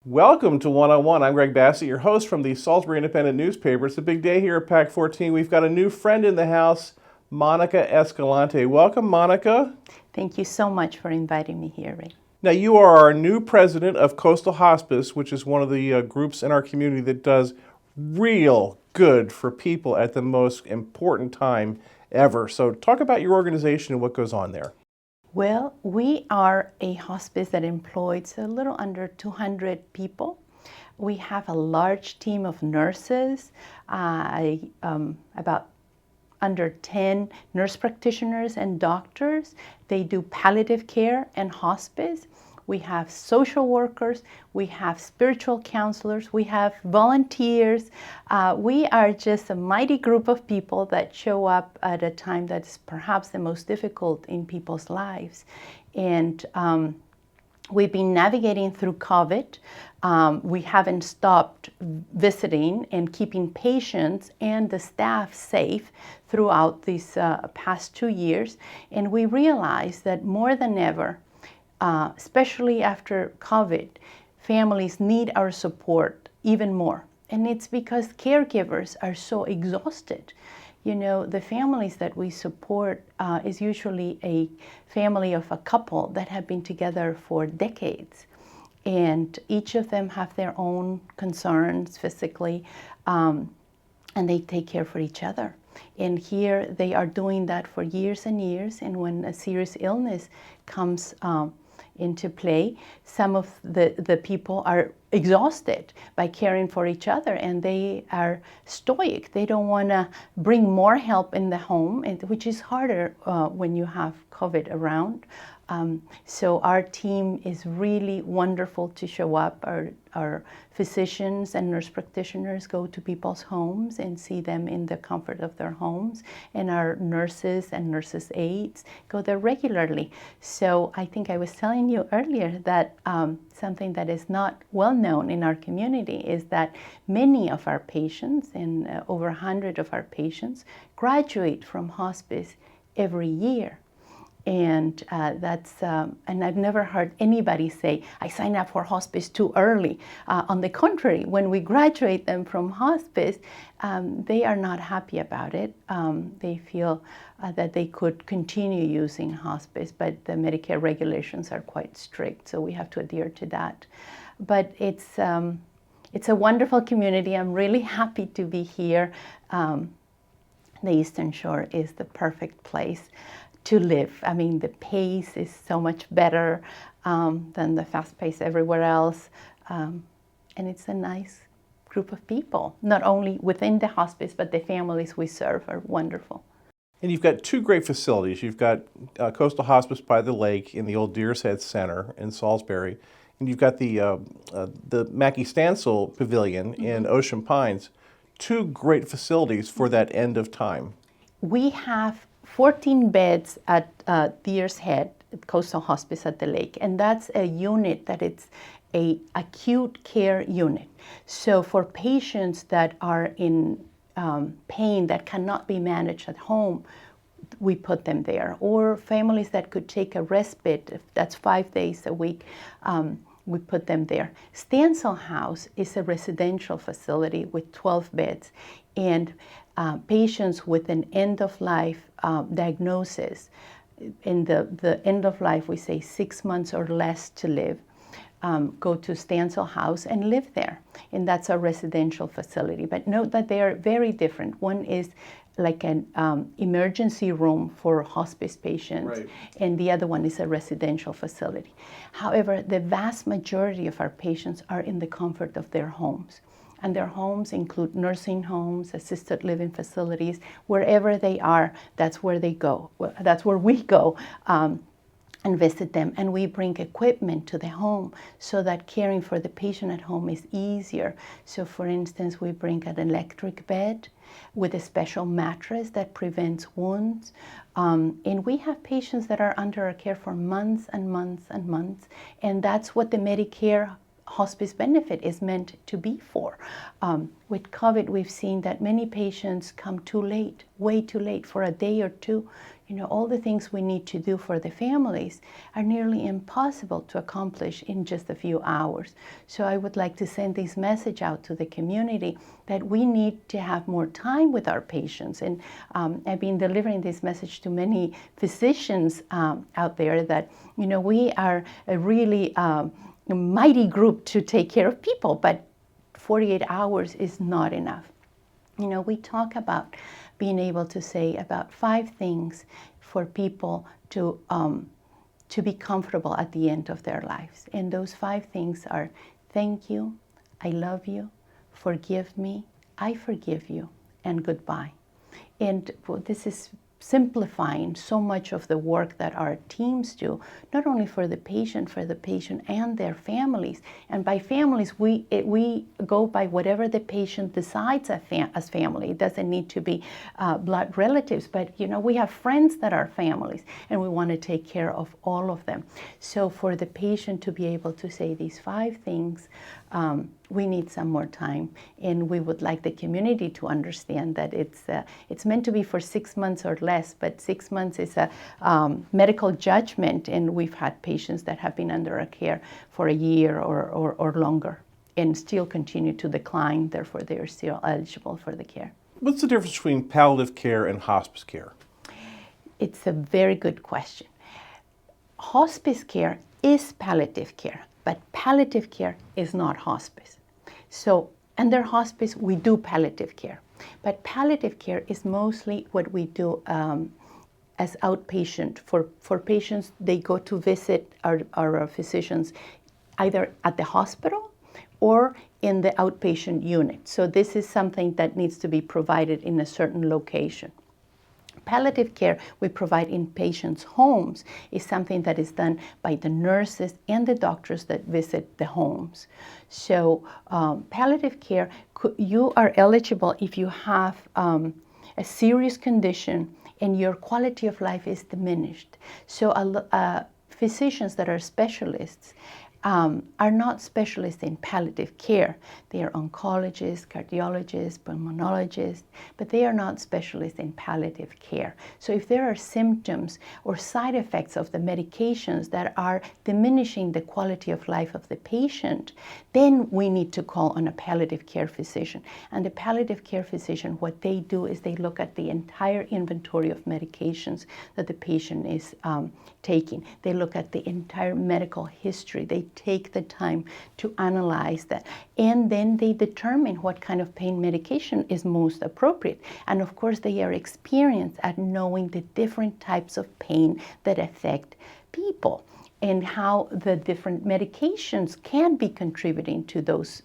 Welcome to One on One. I'm Greg Bassett, your host from the Salisbury Independent newspaper. It's a big day here at PAC 14. We've got a new friend in the house, Monica Escalante. Welcome, Monica. Thank you so much for inviting me here, Ray. Now, you are our new president of Coastal Hospice, which is one of the groups in our community that does real good for people at the most important time ever. So, talk about your organization and what goes on there. Well, we are a hospice that employs a little under 200 people. We have a large team of nurses, about under 10 nurse practitioners and doctors. They do palliative care and hospice. We have social workers, we have spiritual counselors, we have volunteers. We are just a mighty group of people that show up at a time that's perhaps the most difficult in people's lives. And we've been navigating through COVID. We haven't stopped visiting and keeping patients and the staff safe throughout these past 2 years. And we realized that more than ever, especially after COVID, families need our support even more. And it's because caregivers are so exhausted. You know, the families that we support is usually a family of a couple that have been together for decades. And each of them have their own concerns physically, and they take care for each other. And here they are doing that for years and years. And when a serious illness comes into play, some of the people are exhausted by caring for each other, and they are stoic. They don't want to bring more help in the home, which is harder when you have COVID around. So our team is really wonderful to show up. Our physicians and nurse practitioners go to people's homes and see them in the comfort of their homes. And our nurses and nurses' aides go there regularly. So I think I was telling you earlier that something that is not well known in our community is that many of our patients, and over 100 of our patients, graduate from hospice every year. And and I've never heard anybody say, I signed up for hospice too early. On the contrary, when we graduate them from hospice, they are not happy about it. They feel that they could continue using hospice, but the Medicare regulations are quite strict, so we have to adhere to that. But it's a wonderful community. I'm really happy to be here. The Eastern Shore is the perfect place to live. I mean, the pace is so much better than the fast pace everywhere else. And it's a nice group of people, not only within the hospice, but the families we serve are wonderful. And you've got two great facilities. You've got Coastal Hospice by the Lake in the old Deer's Head Center in Salisbury, and you've got the Mackie Stansel Pavilion in Ocean Pines. Two great facilities for that end of time. We have 14 beds at Deer's Head, at Coastal Hospice at the Lake, and that's a unit that it's a acute care unit. So for patients that are in pain that cannot be managed at home, we put them there. Or families that could take a respite, if that's 5 days a week, we put them there. Stansel House is a residential facility with 12 beds, and patients with an end-of-life diagnosis, in the end of life, we say 6 months or less to live, go to Stansel House and live there. And that's a residential facility. But note that they are very different. One is like an emergency room for hospice patients, right, and the other one is a residential facility. However, the vast majority of our patients are in the comfort of their homes. And their homes include nursing homes, assisted living facilities. Wherever they are, that's where they go. That's where we go and visit them. And we bring equipment to the home so that caring for the patient at home is easier. So for instance, we bring an electric bed with a special mattress that prevents wounds. And we have patients that are under our care for months and months and months. And that's what the Medicare hospice benefit is meant to be for. With COVID, we've seen that many patients come too late, way too late, for a day or two. All the things we need to do for the families are nearly impossible to accomplish in just a few hours. So I would like to send this message out to the community that we need to have more time with our patients. And I've been delivering this message to many physicians out there that, we are a really mighty group to take care of people, but 48 hours is not enough. We talk about being able to say about 5 things for people to be comfortable at the end of their lives. And those 5 things are: thank you, I love you, forgive me, I forgive you, and goodbye. And this is simplifying so much of the work that our teams do, not only for the patient and their families. And by families, we go by whatever the patient decides as family. It doesn't need to be blood relatives, but we have friends that are families, and we want to take care of all of them. So for the patient to be able to say these 5 things, we need some more time, and we would like the community to understand that it's meant to be for 6 months or less, but 6 months is a medical judgment, and we've had patients that have been under our care for a year or longer and still continue to decline, therefore they are still eligible for the care. What's the difference between palliative care and hospice care? It's a very good question. Hospice care is palliative care, but palliative care is not hospice. So under hospice, we do palliative care. But palliative care is mostly what we do as outpatient. For patients, they go to visit our physicians either at the hospital or in the outpatient unit. So this is something that needs to be provided in a certain location. Palliative care we provide in patients' homes is something that is done by the nurses and the doctors that visit the homes. So palliative care, you are eligible if you have a serious condition and your quality of life is diminished. So physicians that are specialists are not specialists in palliative care. They are oncologists, cardiologists, pulmonologists, but they are not specialists in palliative care. So if there are symptoms or side effects of the medications that are diminishing the quality of life of the patient, then we need to call on a palliative care physician. And the palliative care physician, what they do is they look at the entire inventory of medications that the patient is taking. They look at the entire medical history. They take the time to analyze that, and then they determine what kind of pain medication is most appropriate. And of course, they are experienced at knowing the different types of pain that affect people and how the different medications can be contributing to those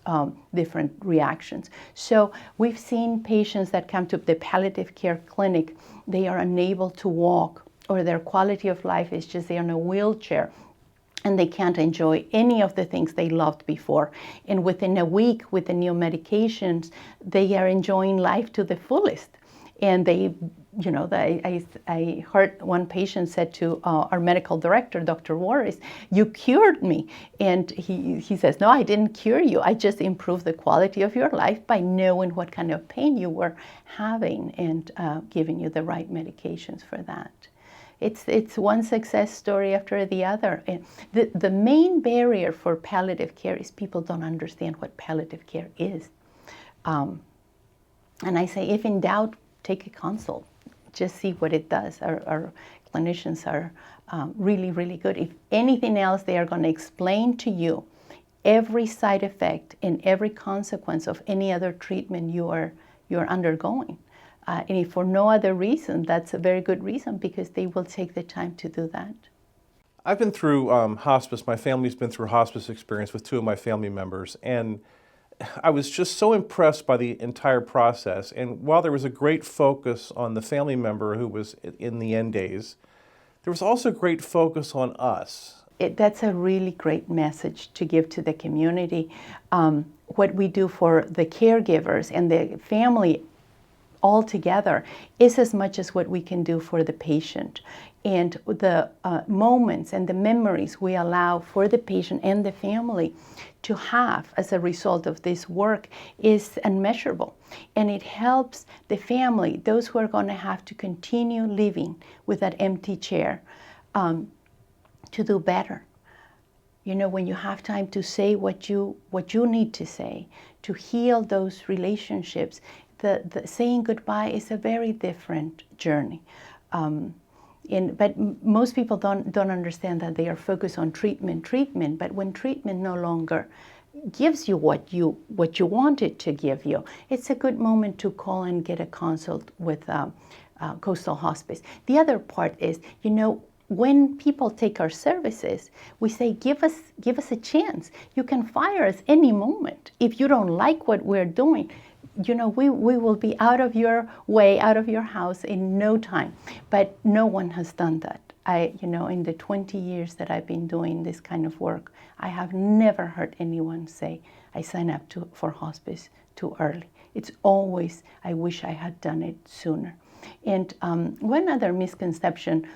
different reactions. So we've seen patients that come to the palliative care clinic, they are unable to walk, or their quality of life is just they're in a wheelchair and they can't enjoy any of the things they loved before. And within a week with the new medications, they are enjoying life to the fullest. And they, I heard one patient said to our medical director, Dr. Warris, "You cured me." And he says, "No, I didn't cure you. I just improved the quality of your life by knowing what kind of pain you were having and giving you the right medications for that." It's one success story after the other. And the main barrier for palliative care is people don't understand what palliative care is. And I say, if in doubt, take a consult. Just see what it does. Our clinicians are really, really good. If anything else, they are going to explain to you every side effect and every consequence of any other treatment you're undergoing. And if for no other reason, that's a very good reason, because they will take the time to do that. I've been through hospice. My family's been through hospice experience with 2 of my family members, and I was just so impressed by the entire process. And while there was a great focus on the family member who was in the end days, there was also great focus on us. That's a really great message to give to the community. What we do for the caregivers and the family all together is as much as what we can do for the patient. and the moments and the memories we allow for the patient and the family to have as a result of this work is unmeasurable. And it helps the family, those who are going to have to continue living with that empty chair, to do better. You know, when you have time to say what you need to say, to heal those relationships, the saying goodbye is a very different journey. But most people don't understand that. They are focused on treatment. But when treatment no longer gives you what you want it to give you, it's a good moment to call and get a consult with Coastal Hospice. The other part is, you know, when people take our services, we say, give us a chance. You can fire us any moment. If you don't like what we're doing, you know, we will be out of your way, out of your house in no time. But no one has done that. You know, in the 20 years that I've been doing this kind of work, I have never heard anyone say, I signed up for hospice too early. It's always, I wish I had done it sooner. And one other misconception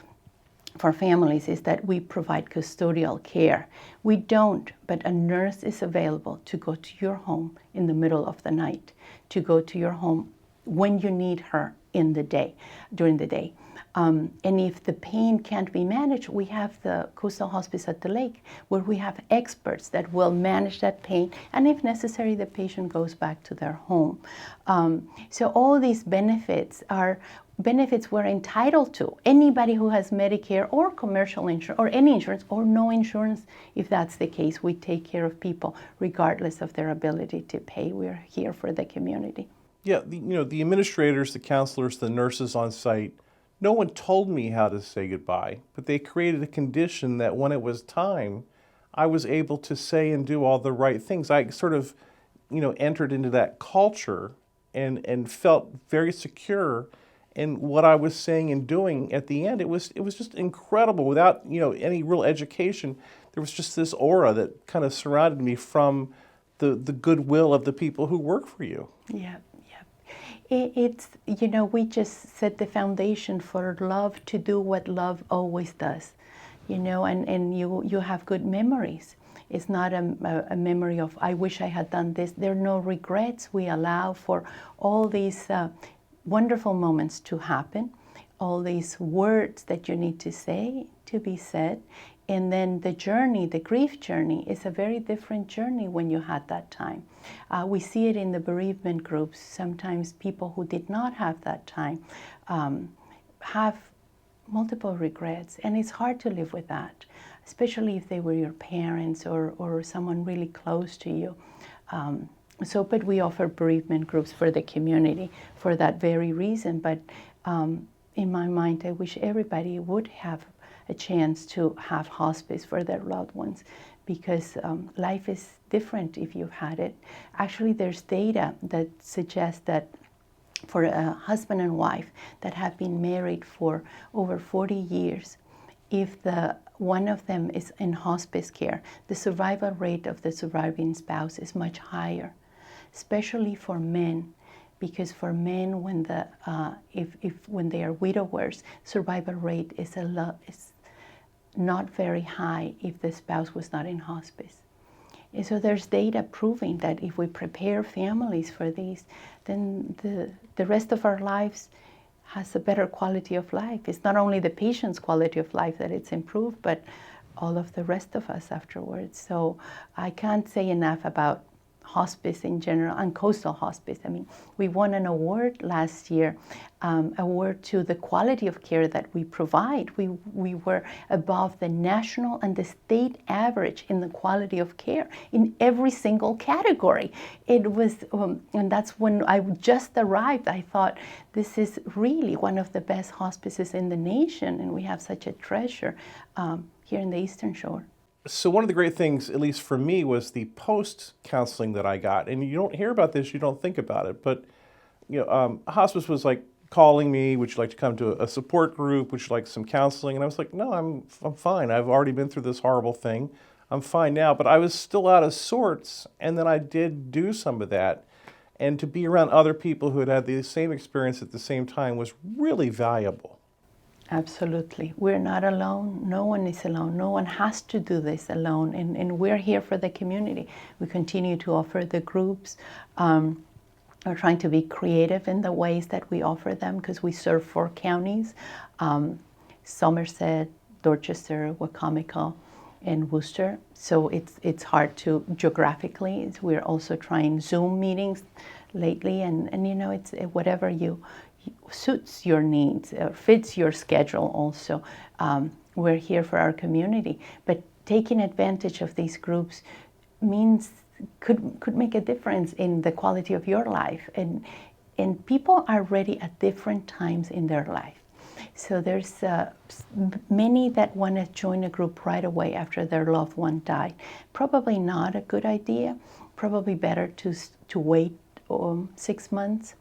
for families is that we provide custodial care. We don't, but a nurse is available to go to your home in the middle of the night, to go to your home when you need her in the day, during the day. And if the pain can't be managed, we have the Coastal Hospice at the Lake, where we have experts that will manage that pain, and if necessary, the patient goes back to their home. So all these benefits are benefits we're entitled to. Anybody who has Medicare or commercial insurance, or any insurance, or no insurance, if that's the case, we take care of people regardless of their ability to pay. We're here for the community. Yeah, you know, the administrators, the counselors, the nurses on site, no one told me how to say goodbye, but they created a condition that when it was time, I was able to say and do all the right things. I sort of, you know, entered into that culture and felt very secure in what I was saying and doing at the end. It was just incredible. Without, you know, any real education, there was just this aura that kind of surrounded me from the goodwill of the people who work for you. Yeah. It's, you know, we just set the foundation for love to do what love always does, you know, and you have good memories. It's not a memory of, I wish I had done this. There are no regrets. We allow for all these wonderful moments to happen, all these words that you need to say to be said. And then the journey, the grief journey, is a very different journey when you had that time. We see it in the bereavement groups. Sometimes people who did not have that time have multiple regrets, and it's hard to live with that, especially if they were your parents or someone really close to you. But we offer bereavement groups for the community for that very reason. But in my mind, I wish everybody would have a chance to have hospice for their loved ones, because life is different if you've had it. Actually, there's data that suggests that for a husband and wife that have been married for over 40 years, if one of them is in hospice care, the survival rate of the surviving spouse is much higher, especially for men. Because for men, when when they are widowers, survival rate is not very high if the spouse was not in hospice. And so there's data proving that if we prepare families for these, then the rest of our lives has a better quality of life. It's not only the patient's quality of life that it's improved, but all of the rest of us afterwards. So I can't say enough about hospice in general and Coastal Hospice. I mean, we won an award last year, award to the quality of care that we provide. We were above the national and the state average in the quality of care in every single category. It was, and that's when I just arrived. I thought, this is really one of the best hospices in the nation, and we have such a treasure here in the Eastern Shore. So one of the great things, at least for me, was the post-counseling that I got. And you don't hear about this, you don't think about it. But you know, hospice was like calling me, would you like to come to a support group? Would you like some counseling? And I was like, no, I'm fine. I've already been through this horrible thing. I'm fine now. But I was still out of sorts. And then I did do some of that. And to be around other people who had had the same experience at the same time was really valuable. Absolutely. We're not alone. No one is alone. No one has to do this alone. And we're here for the community. We continue to offer the groups. We're trying to be creative in the ways that we offer them because we serve 4 counties, Somerset, Dorchester, Wacomico, and Worcester. So it's hard to geographically. We're also trying Zoom meetings lately, and you know, it's whatever suits your needs, fits your schedule also. We're here for our community, but taking advantage of these groups could make a difference in the quality of your life, and people are ready at different times in their life. So there's many that want to join a group right away after their loved one died. Probably not a good idea. Probably better to wait 6 months.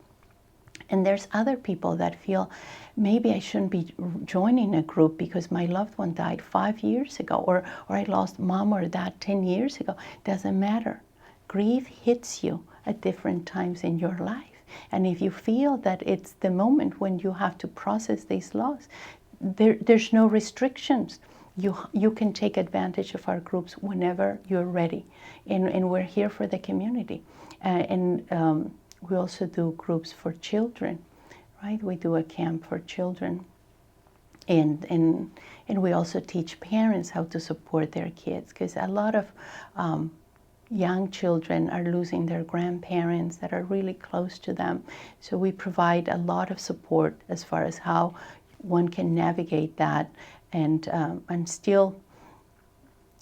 And there's other people that feel maybe I shouldn't be joining a group because my loved one died 5 years ago, or I lost mom or dad 10 years ago. Doesn't matter. Grief hits you at different times in your life. And if you feel that it's the moment when you have to process this loss, there's no restrictions. You can take advantage of our groups whenever you're ready. And we're here for the community. We also do groups for children, right? We do a camp for children. And we also teach parents how to support their kids, because a lot of young children are losing their grandparents that are really close to them. So we provide a lot of support as far as how one can navigate that and still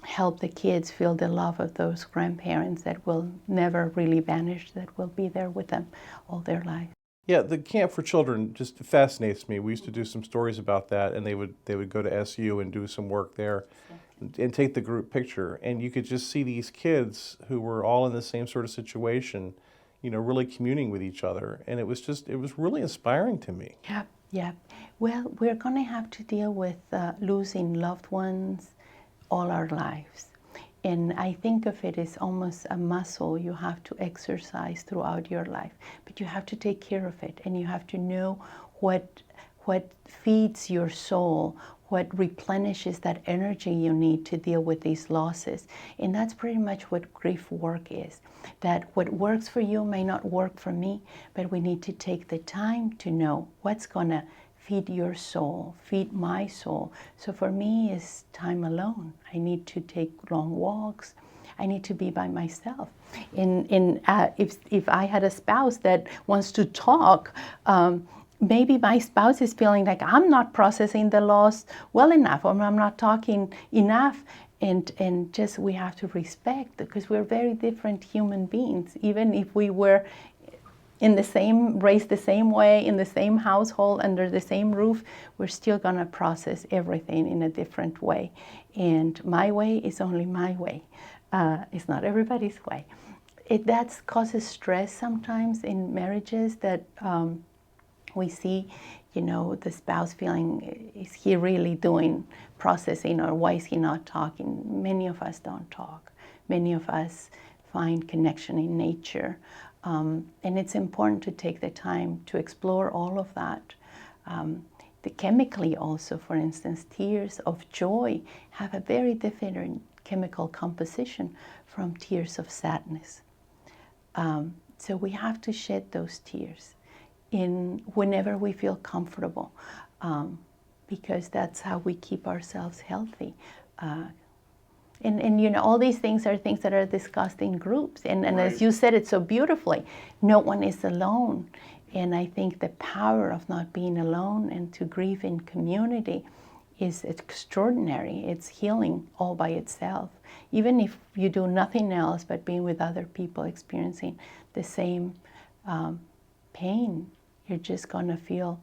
help the kids feel the love of those grandparents that will never really vanish, that will be there with them all their life. Yeah, the camp for children just fascinates me. We used to do some stories about that, and they would go to SU and do some work there and take the group picture. And you could just see these kids who were all in the same sort of situation, you know, really communing with each other. And it was really inspiring to me. Yeah. Well, we're going to have to deal with losing loved ones all our lives. And I think of it as almost a muscle you have to exercise throughout your life. But you have to take care of it, and you have to know what feeds your soul, what replenishes that energy you need to deal with these losses. And that's pretty much what grief work is. That what works for you may not work for me, but we need to take the time to know what's going to feed your soul, feed my soul. So for me, it's time alone. I need to take long walks. I need to be by myself. If I had a spouse that wants to talk, maybe my spouse is feeling like I'm not processing the loss well enough, or I'm not talking enough. And just we have to respect, because we're very different human beings. Even if we were raised the same way, in the same household, under the same roof, we're still going to process everything in a different way. And my way is only my way. It's not everybody's way. That causes stress sometimes in marriages, that we see, you know, the spouse feeling, is he really doing processing, or why is he not talking? Many of us don't talk. Many of us find connection in nature. And it's important to take the time to explore all of that. Chemically also, for instance, tears of joy have a very different chemical composition from tears of sadness. So we have to shed those tears whenever we feel comfortable, because that's how we keep ourselves healthy. And you know, all these things are things that are discussed in groups. And Right. As you said it so beautifully, no one is alone. And I think the power of not being alone and to grieve in community is extraordinary. It's healing all by itself. Even if you do nothing else but being with other people experiencing the same pain, you're just going to feel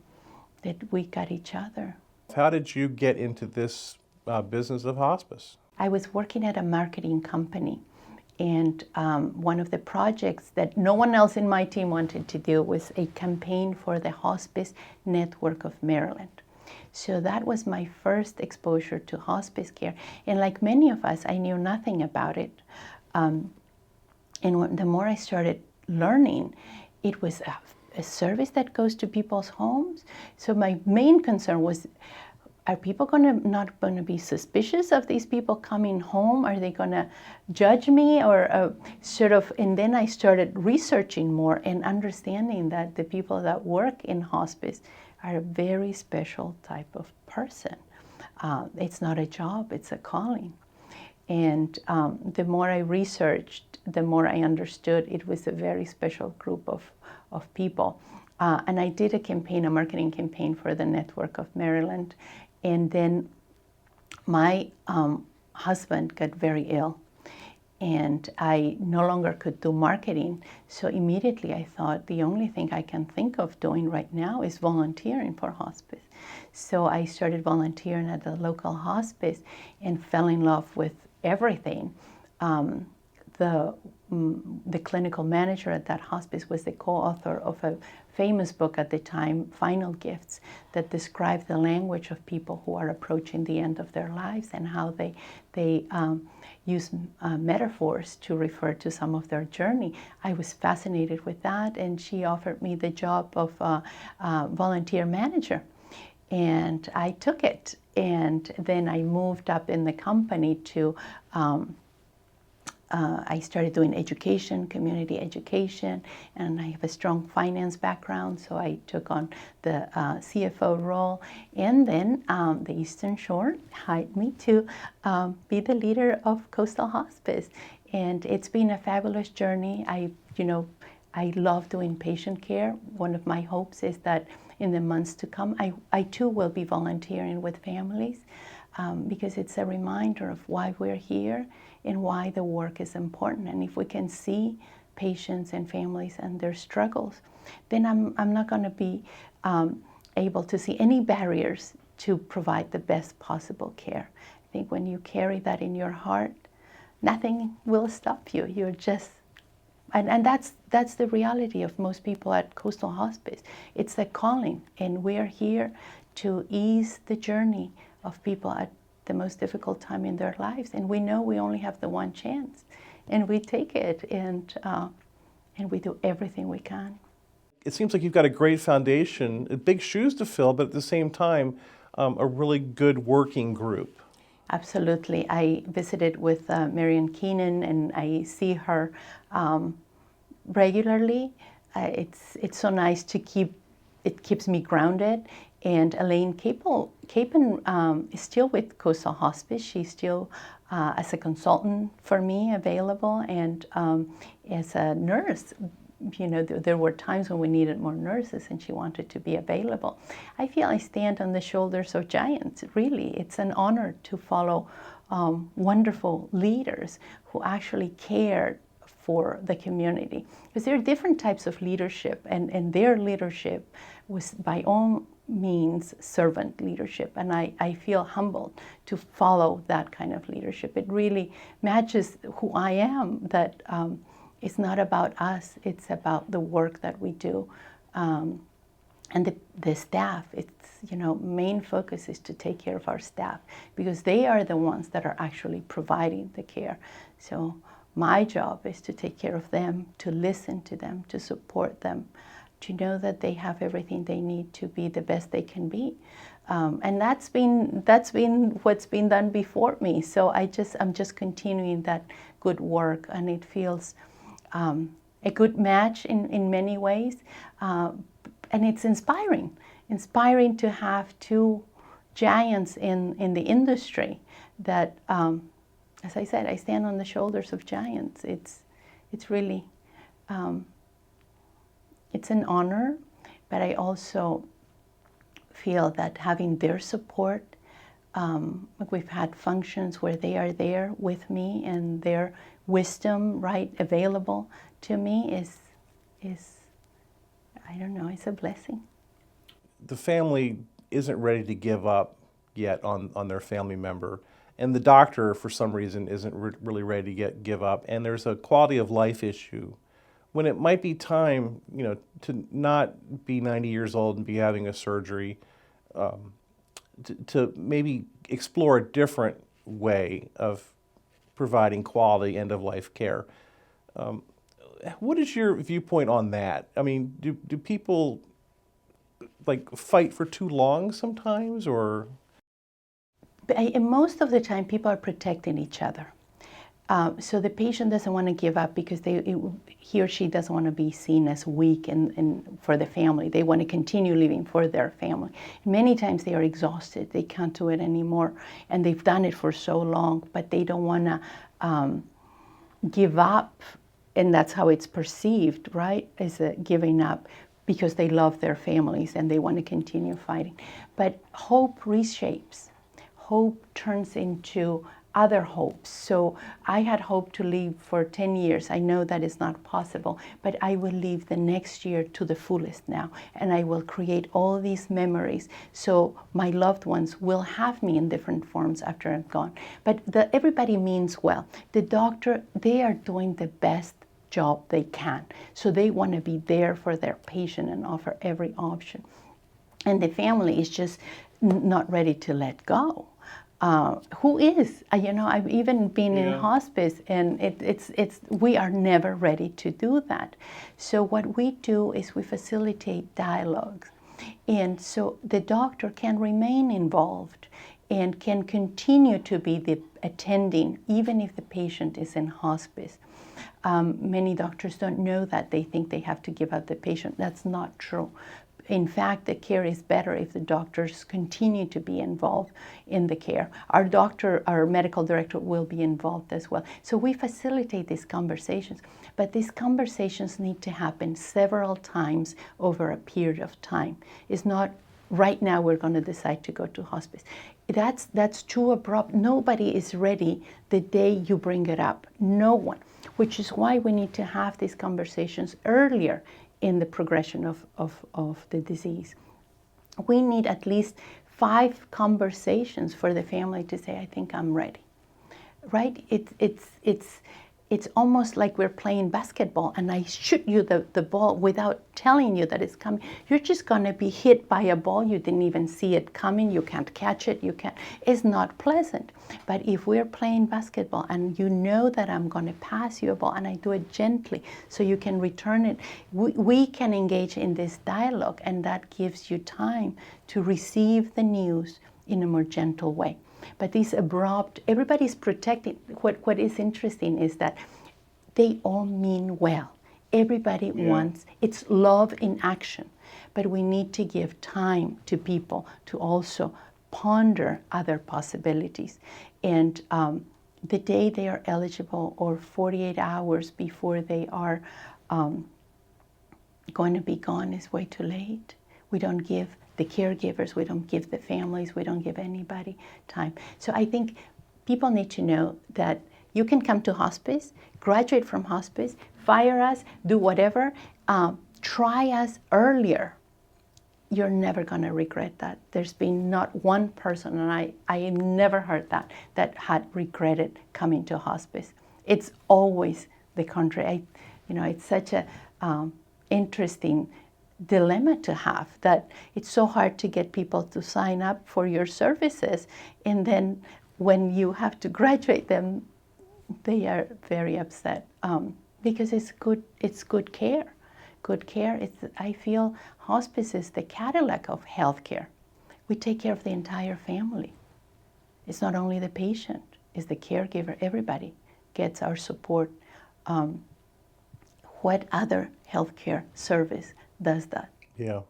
that we got each other. How did you get into this business of hospice? I was working at a marketing company, and one of the projects that no one else in my team wanted to do was a campaign for the Hospice Network of Maryland. So that was my first exposure to hospice care. And like many of us, I knew nothing about it. And the more I started learning, it was a service that goes to people's homes. So my main concern was, are people not going to be suspicious of these people coming home? Are they going to judge me or sort of? And then I started researching more and understanding that the people that work in hospice are a very special type of person. It's not a job, it's a calling. And the more I researched, the more I understood it was a very special group of people. And I did a marketing campaign for the Network of Maryland. And then my husband got very ill, and I no longer could do marketing. So immediately I thought the only thing I can think of doing right now is volunteering for hospice. So I started volunteering at the local hospice and fell in love with everything. The clinical manager at that hospice was the co-author of a famous book at the time, Final Gifts, that described the language of people who are approaching the end of their lives and how they use metaphors to refer to some of their journey. I was fascinated with that, and she offered me the job of volunteer manager. And I took it, and then I moved up in the company to I started doing education, community education, and I have a strong finance background, so I took on the CFO role. And then the Eastern Shore hired me to be the leader of Coastal Hospice. And it's been a fabulous journey. I love doing patient care. One of my hopes is that in the months to come, I too will be volunteering with families because it's a reminder of why we're here and why the work is important. And if we can see patients and families and their struggles, then I'm not going to be able to see any barriers to provide the best possible care. I think when you carry that in your heart, nothing will stop you. You're just, and that's the reality of most people at Coastal Hospice. It's a calling, and we're here to ease the journey of people at the most difficult time in their lives. And we know we only have the one chance, and we take it, and we do everything we can. It seems like you've got a great foundation, big shoes to fill, but at the same time, a really good working group. Absolutely. I visited with Marian Keenan, and I see her regularly. It's so nice to it keeps me grounded. And Elaine Capen is still with Coastal Hospice. She's still, as a consultant for me, available. And as a nurse, there were times when we needed more nurses, and she wanted to be available. I feel I stand on the shoulders of giants, really. It's an honor to follow wonderful leaders who actually cared for the community. Because there are different types of leadership, and their leadership was by all means servant leadership, and I feel humbled to follow that kind of leadership. It really matches who I am, that it's not about us, it's about the work that we do. And the staff, it's, main focus is to take care of our staff, because they are the ones that are actually providing the care. So my job is to take care of them, to listen to them, to support them, to know that they have everything they need to be the best they can be. And that's been what's been done before me. So I'm just continuing that good work, and it feels a good match in many ways. And it's inspiring to have two giants in the industry that, as I said, I stand on the shoulders of giants. It's really, it's an honor, but I also feel that having their support, we've had functions where they are there with me, and their wisdom, available to me is I don't know, it's a blessing. The family isn't ready to give up yet on their family member, and the doctor, for some reason, isn't really ready to give up, and there's a quality of life issue when it might be time, to not be 90 years old and be having a surgery, to maybe explore a different way of providing quality end-of-life care. What is your viewpoint on that? I mean, do people fight for too long sometimes, or? And most of the time, people are protecting each other. So the patient doesn't want to give up because he or she doesn't want to be seen as weak and for the family. They want to continue living for their family. Many times they are exhausted. They can't do it anymore. And they've done it for so long, but they don't want to give up. And that's how it's perceived, right? As a giving up because they love their families and they want to continue fighting. But hope reshapes. Hope turns into other hopes. So I had hoped to live for 10 years. I know that is not possible, but I will live the next year to the fullest now, and I will create all these memories so my loved ones will have me in different forms after I'm gone. But everybody means well. The doctor, they are doing the best job they can. So they want to be there for their patient and offer every option. And the family is just not ready to let go. Who is? I've even been in hospice, and we are never ready to do that. So what we do is we facilitate dialogue, and so the doctor can remain involved and can continue to be the attending, even if the patient is in hospice. Many doctors don't know that. They think they have to give up the patient. That's not true. In fact, the care is better if the doctors continue to be involved in the care. Our medical director will be involved as well. So we facilitate these conversations, but these conversations need to happen several times over a period of time. It's not right now we're going to decide to go to hospice. That's too abrupt. Nobody is ready the day you bring it up. No one. Which is why we need to have these conversations earlier in the progression of the disease. We need at least 5 conversations for the family to say, I think I'm ready, right? It's almost like we're playing basketball and I shoot you the ball without telling you that it's coming. You're just going to be hit by a ball. You didn't even see it coming. You can't catch it. It's not pleasant. But if we're playing basketball and you know that I'm going to pass you a ball and I do it gently so you can return it, we can engage in this dialogue, and that gives you time to receive the news in a more gentle way. But these abrupt, everybody's protecting. What is interesting is that they all mean well. Everybody wants, it's love in action. But we need to give time to people to also ponder other possibilities. And the day they are eligible, or 48 hours before they are going to be gone, is way too late. We don't give the caregivers, we don't give the families, we don't give anybody time. So I think people need to know that you can come to hospice, graduate from hospice, fire us, do whatever, try us earlier. You're never going to regret that. There's been not one person, and I have never heard that had regretted coming to hospice. It's always the contrary. It's such a interesting dilemma to have, that it's so hard to get people to sign up for your services, and then when you have to graduate them, they are very upset because it's good care. I feel hospice is the Cadillac of healthcare. We take care of the entire family. It's not only the patient, it's the caregiver. Everybody gets our support. What other healthcare service does that? Yeah.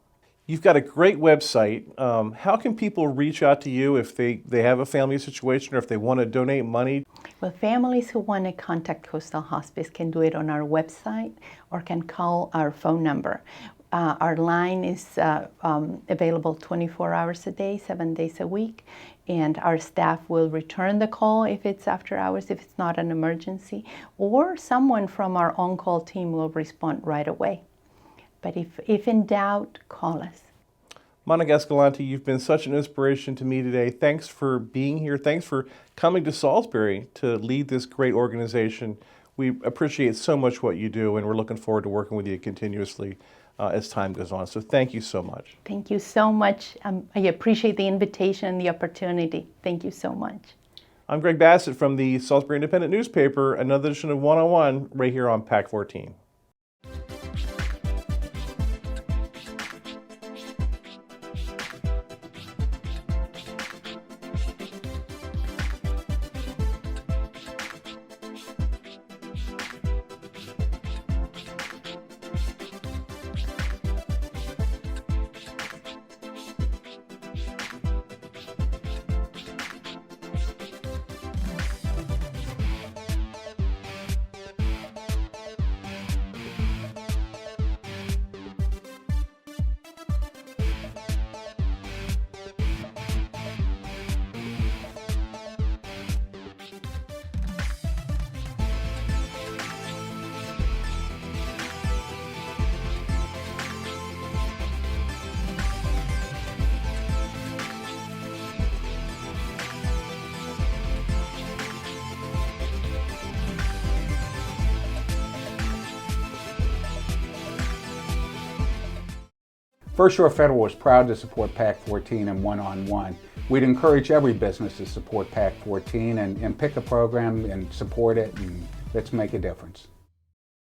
You've got a great website. How can people reach out to you if they have a family situation or if they want to donate money? Well, families who want to contact Coastal Hospice can do it on our website or can call our phone number. Our line is available 24 hours a day, 7 days a week, and our staff will return the call if it's after hours, if it's not an emergency, or someone from our on-call team will respond right away. But if in doubt, call us. Monica Escalante, you've been such an inspiration to me today. Thanks for being here. Thanks for coming to Salisbury to lead this great organization. We appreciate so much what you do, and we're looking forward to working with you continuously as time goes on. So thank you so much. Thank you so much. I appreciate the invitation and the opportunity. Thank you so much. I'm Greg Bassett from the Salisbury Independent Newspaper, another edition of 101 right here on PAC 14. First Shore Federal is proud to support PAC 14 and one-on-one. We'd encourage every business to support PAC 14 and pick a program and support it, and let's make a difference.